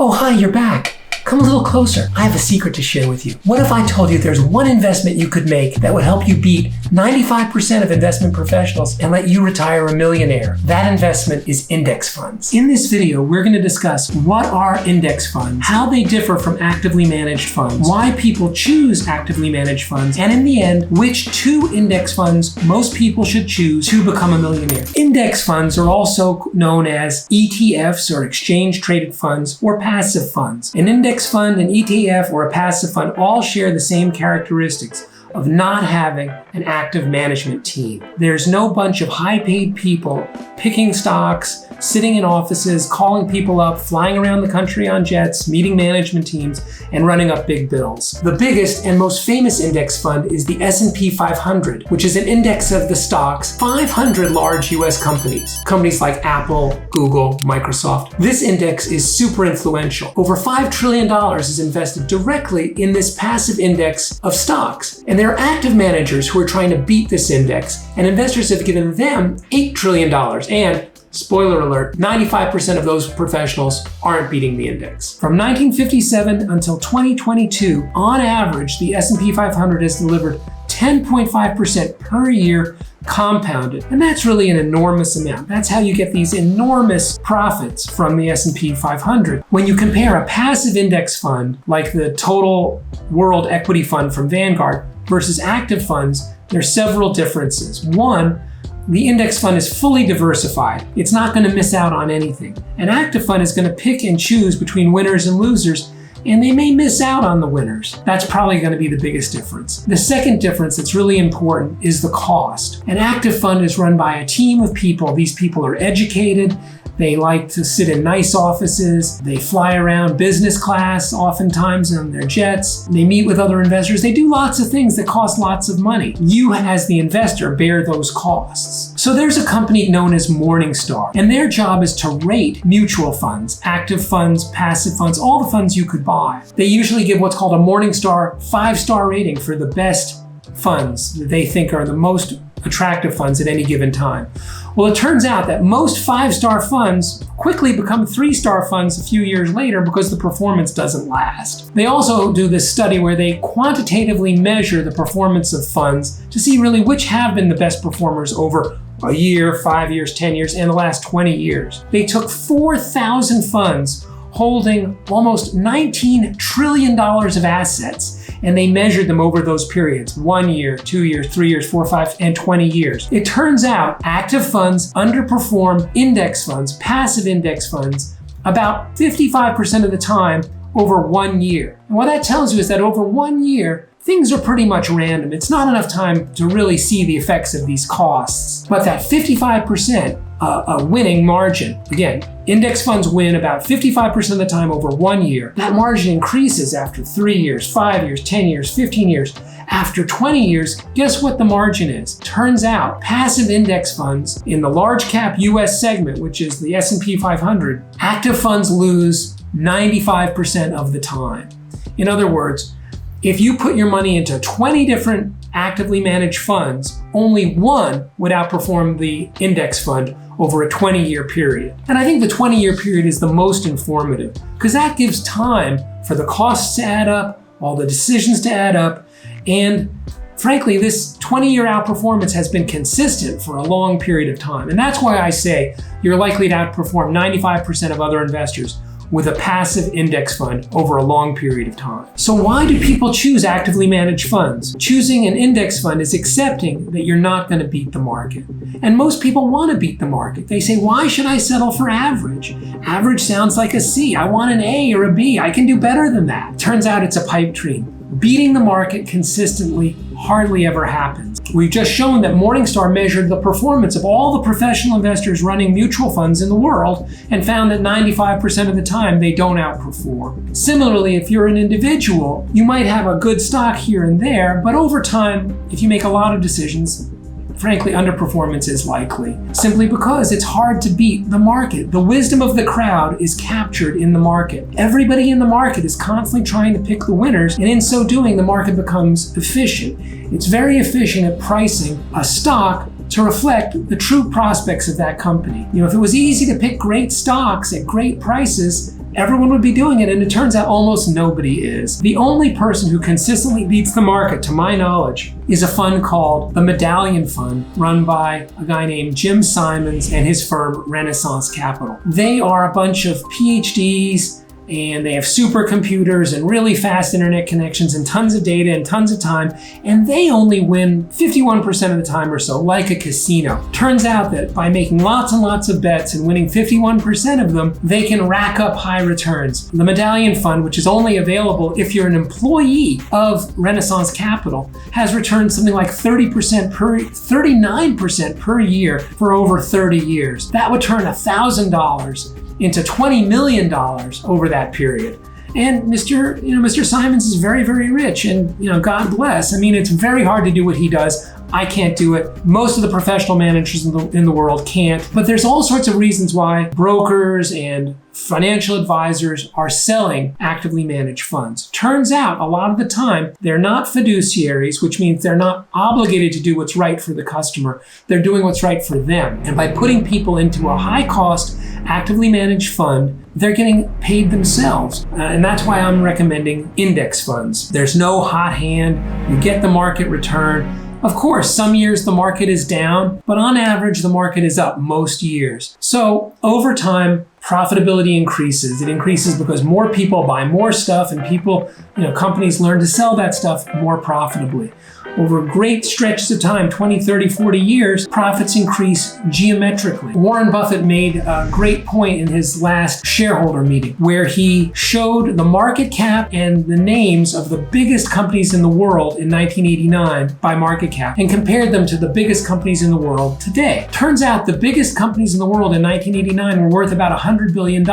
Oh, hi, you're back. Come a little closer. I have a secret to share with you. What if I told you there's one investment you could make that would help you beat 95% of investment professionals and let you retire a millionaire? That investment is index funds. In this video, we're going to discuss what are index funds, how they differ from actively managed funds, why people choose actively managed funds, and in the end, which 2 index funds most people should choose to become a millionaire. Index funds are also known as ETFs, or exchange traded funds, or passive funds. An index fund, an ETF, or a passive fund all share the same characteristics of not having an active management team. There's no bunch of high-paid people picking stocks, sitting in offices, calling people up, flying around the country on jets, meeting management teams, and running up big bills. The biggest and most famous index fund is the S&P 500, which is an index of the stocks 500 large US companies. Companies like Apple, Google, Microsoft. This index is super influential. Over $5 trillion is invested directly in this passive index of stocks. And there are active managers who are trying to beat this index, and investors have given them $8 trillion. And spoiler alert, 95% of those professionals aren't beating the index. From 1957 until 2022, on average, the S&P 500 has delivered 10.5% per year compounded. And that's really an enormous amount. That's how you get these enormous profits from the S&P 500. When you compare a passive index fund, like the Total World Equity Fund from Vanguard, versus active funds, there's several differences. One, the index fund is fully diversified. It's not going to miss out on anything. An active fund is going to pick and choose between winners and losers, and they may miss out on the winners. That's probably going to be the biggest difference. The second difference that's really important is the cost. An active fund is run by a team of people. These people are educated. They like to sit in nice offices. They fly around business class, oftentimes on their jets. They meet with other investors. They do lots of things that cost lots of money. You, as the investor, bear those costs. So there's a company known as Morningstar, and their job is to rate mutual funds, active funds, passive funds, all the funds you could buy. They usually give what's called a Morningstar 5-star rating for the best funds that they think are the most attractive funds at any given time. Well, it turns out that most 5-star funds quickly become 3-star funds a few years later because the performance doesn't last. They also do this study where they quantitatively measure the performance of funds to see really which have been the best performers over a year, 5 years, 10 years, and the last 20 years. They took 4,000 funds holding almost $19 trillion of assets, and they measured them over those periods, 1 year, 2 years, 3 years, 4, 5, and 20 years. It turns out active funds underperform index funds, passive index funds, about 55% of the time over 1 year. And what that tells you is that over 1 year, things are pretty much random. It's not enough time to really see the effects of these costs. But that 55%, a winning margin, again, index funds win about 55% of the time over 1 year. That margin increases after 3 years, 5 years, 10 years, 15 years. After 20 years, guess what the margin is? Turns out passive index funds in the large cap US segment, which is the S&P 500, active funds lose 95% of the time. In other words, if you put your money into 20 different actively managed funds, only one would outperform the index fund over a 20-year period. And I think the 20-year period is the most informative because that gives time for the costs to add up, all the decisions to add up, and frankly, this 20-year outperformance has been consistent for a long period of time. And that's why I say you're likely to outperform 95% of other investors with a passive index fund over a long period of time. So why do people choose actively managed funds? Choosing an index fund is accepting that you're not going to beat the market. And most people want to beat the market. They say, why should I settle for average? Average sounds like a C. I want an A or a B. I can do better than that. Turns out it's a pipe dream. Beating the market consistently hardly ever happens. We've just shown that Morningstar measured the performance of all the professional investors running mutual funds in the world and found that 95% of the time they don't outperform. Similarly, if you're an individual, you might have a good stock here and there, but over time, if you make a lot of decisions, frankly, underperformance is likely, simply because it's hard to beat the market. The wisdom of the crowd is captured in the market. Everybody in the market is constantly trying to pick the winners, and in so doing, the market becomes efficient. It's very efficient at pricing a stock to reflect the true prospects of that company. If it was easy to pick great stocks at great prices, everyone would be doing it, and it turns out almost nobody is. The only person who consistently beats the market, to my knowledge, is a fund called the Medallion Fund, run by a guy named Jim Simons and his firm Renaissance Capital. They are a bunch of PhDs, and they have supercomputers and really fast internet connections and tons of data and tons of time, and they only win 51% of the time or so, like a casino. Turns out that by making lots and lots of bets and winning 51% of them, they can rack up high returns. The Medallion Fund, which is only available if you're an employee of Renaissance Capital, has returned something like 39% per year for over 30 years. That would turn $1,000 into $20 million over that period. And Mr. Simons is very, very rich, and God bless. I mean, it's very hard to do what he does. I can't do it. Most of the professional managers in the world can't. But there's all sorts of reasons why brokers and financial advisors are selling actively managed funds. Turns out a lot of the time they're not fiduciaries, which means they're not obligated to do what's right for the customer. They're doing what's right for them. And by putting people into a high cost, actively managed fund, they're getting paid themselves. And that's why I'm recommending index funds. There's no hot hand. You get the market return. Of course, some years the market is down, but on average, the market is up most years. So over time, profitability increases. It increases because more people buy more stuff, and companies learn to sell that stuff more profitably. Over great stretches of time, 20, 30, 40 years, profits increase geometrically. Warren Buffett made a great point in his last shareholder meeting where he showed the market cap and the names of the biggest companies in the world in 1989 by market cap and compared them to the biggest companies in the world today. Turns out the biggest companies in the world in 1989 were worth about $100 billion.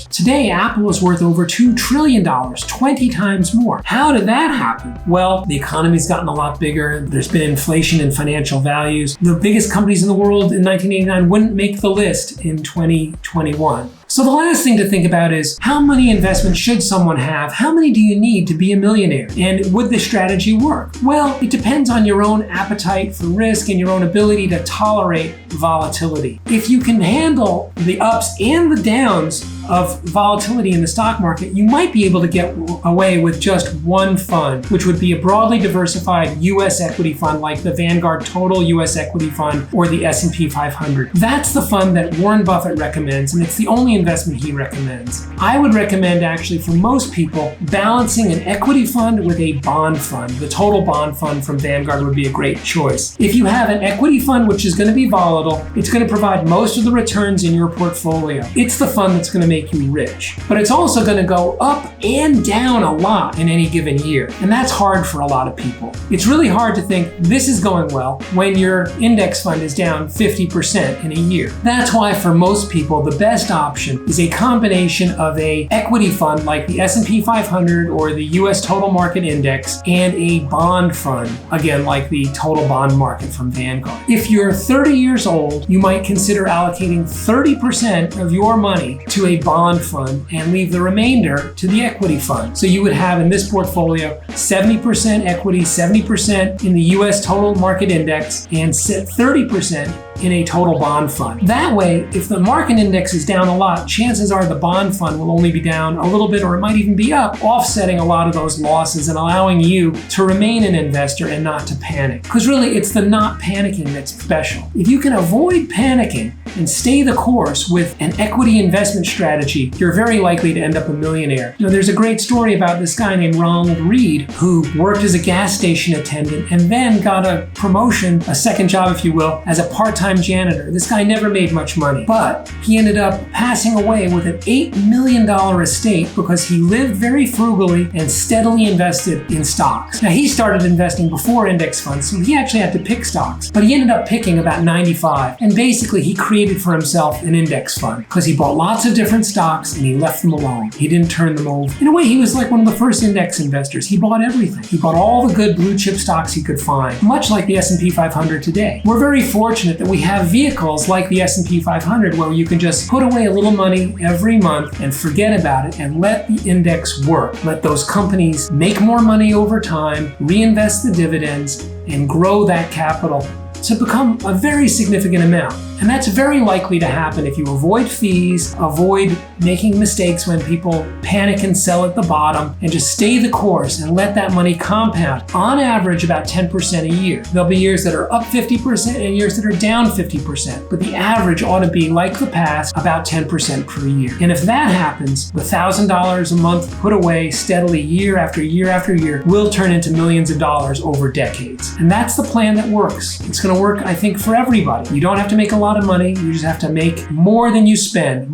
Today, Apple is worth over $2 trillion, 20 times more. How did that happen? Well, the economy's gotten a lot bigger. There's been inflation in financial values. The biggest companies in the world in 1989 wouldn't make the list in 2021. So the last thing to think about is, how many investments should someone have? How many do you need to be a millionaire? And would this strategy work? Well, it depends on your own appetite for risk and your own ability to tolerate volatility. If you can handle the ups and the downs of volatility in the stock market, you might be able to get away with just one fund, which would be a broadly diversified US equity fund like the Vanguard Total US Equity Fund or the S&P 500. That's the fund that Warren Buffett recommends, and it's the only investment he recommends. I would recommend, actually, for most people, balancing an equity fund with a bond fund. The Total Bond Fund from Vanguard would be a great choice. If you have an equity fund which is going to be volatile, it's going to provide most of the returns in your portfolio. It's the fund that's going to make you rich. But it's also going to go up and down a lot in any given year. And that's hard for a lot of people. It's really hard to think this is going well when your index fund is down 50% in a year. That's why for most people, the best option is a combination of a equity fund like the S&P 500 or the US Total Market Index and a bond fund, again, like the Total Bond Market from Vanguard. If you're 30 years old, you might consider allocating 30% of your money to a bond fund and leave the remainder to the equity fund. So you would have in this portfolio 70% equity, 70% in the US Total Market Index, and 30% in a total bond fund. That way, if the market index is down a lot, chances are the bond fund will only be down a little bit, or it might even be up, offsetting a lot of those losses and allowing you to remain an investor and not to panic. Because really, it's the not panicking that's special. If you can avoid panicking and stay the course with an equity investment strategy, you're very likely to end up a millionaire. There's a great story about this guy named Ronald Read, who worked as a gas station attendant and then got a promotion, a second job, if you will, as a part-time janitor. This guy never made much money, but he ended up passing away with an $8 million estate because he lived very frugally and steadily invested in stocks. Now, he started investing before index funds, so he actually had to pick stocks, but he ended up picking about 95. And basically, he created for himself an index fund because he bought lots of different stocks and he left them alone. He didn't turn them over. In a way, he was like one of the first index investors. He bought everything. He bought all the good blue chip stocks he could find, much like the S&P 500 today. We're very fortunate that we have vehicles like the S&P 500 where you can just put away a little money every month and forget about it and let the index work. Let those companies make more money over time, reinvest the dividends, and grow that capital to become a very significant amount. And that's very likely to happen if you avoid fees, avoid making mistakes when people panic and sell at the bottom, and just stay the course and let that money compound. On average, about 10% a year. There'll be years that are up 50% and years that are down 50%, but the average ought to be, like the past, about 10% per year. And if that happens, the $1,000 a month put away steadily year after year after year will turn into millions of dollars over decades. And that's the plan that works. It's going to work, I think, for everybody. You don't have to make a lot of money. You just have to make more than you spend,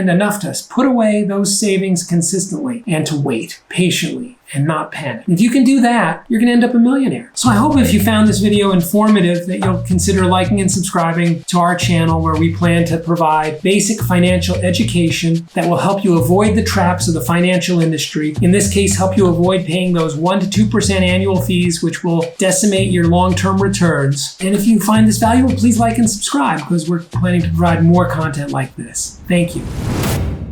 enough to put away those savings consistently and to wait patiently and not panic. If you can do that, you're gonna end up a millionaire. So I hope if you found this video informative that you'll consider liking and subscribing to our channel, where we plan to provide basic financial education that will help you avoid the traps of the financial industry. In this case, help you avoid paying those 1% to 2% annual fees, which will decimate your long-term returns. And if you find this valuable, please like and subscribe, because we're planning to provide more content like this. Thank you.